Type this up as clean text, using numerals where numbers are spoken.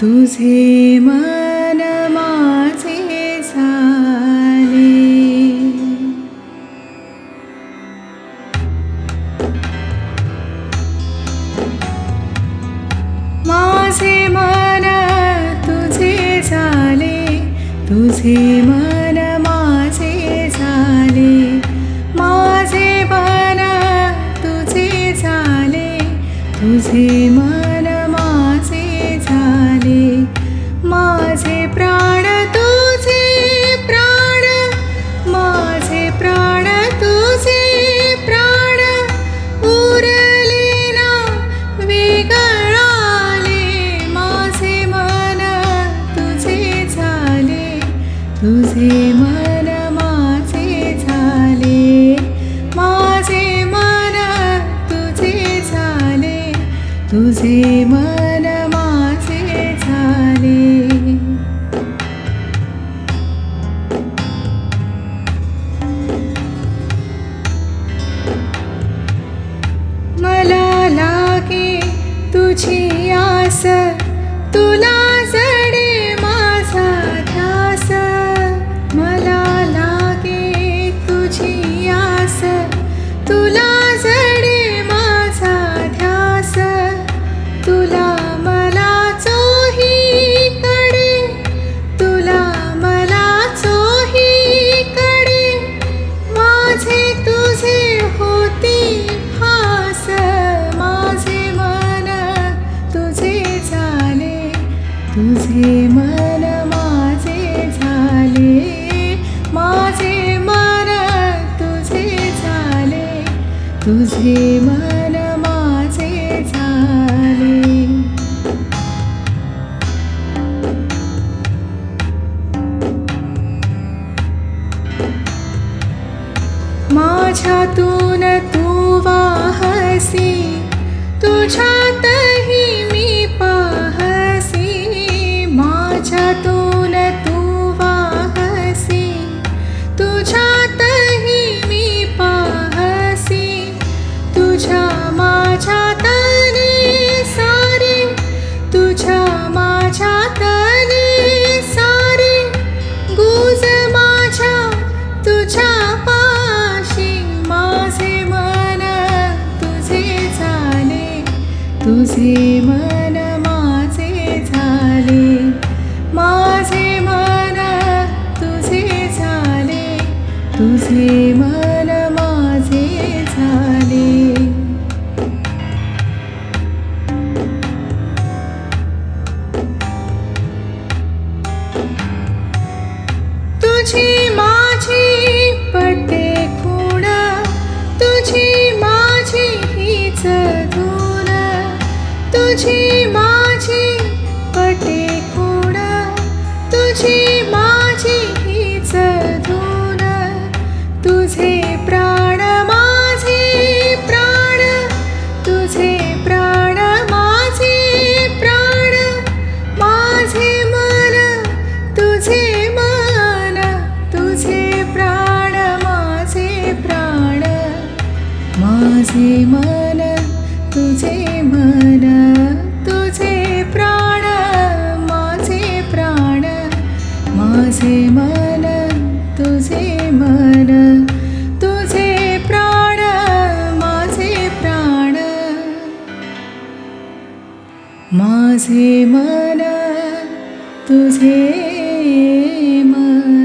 तुझे मन माझे झाले. माझे मन तुझे झाले, तुझे मन माझे झाले. माझे मन तुझे झाले, तुझे मन माझे झाले. माझे प्राण तुझे प्राण, माझे प्राण तुझे प्राण. उरले ना वेगळाले, माझे मन तुझे झाले, तुझे मन माझे झाले. माझे मन तुझे झाले, तुझे मन माझे झाले. मला लागे तुझी आस, तुला जडे माझा ध्यास. मला लागे तुझी आस, तुला जडे माझा ध्यास. तुला मला चोहीकडे, तुला मला चोहीकडे. माझे तुझे होती भास, माझे मन तुझे झाले, तुझे मन माझे झाले. माझे मन तुझे झाले, तुझे मन माझे झाले. माझ्यातून तू वाहसी, तुझ्यातही मी पाहसी. माझ्यातून तू वाहसी, तुझ्यातही मी पाहसी. तुझ्या माझ्यातले सारे, तुझ्या माझ्यातले सारे. गुज माझ्या तुझ्या पाशी, माझे मन तुझे झाले, तुझे मन माझे झाले. माझे मन तुझे झाले, तुझे मन माझे झाले. तुझी माझी पटे खूण, तुझी माझी हीच धून. तुझी माझी पटे खूण, तुझी माझी हीच धून. तुझे प्राण माझे प्राण, तुझे प्राण माझे प्राण. माझे मन तुझे मन, तुझे प्राण माझे प्राण. माझे मन तुझे मन, तुझे प्राण माझे प्राण. माझे मन तुझे मन, तुझे प्राण माझे प्राण. माझे मन तुझे मन.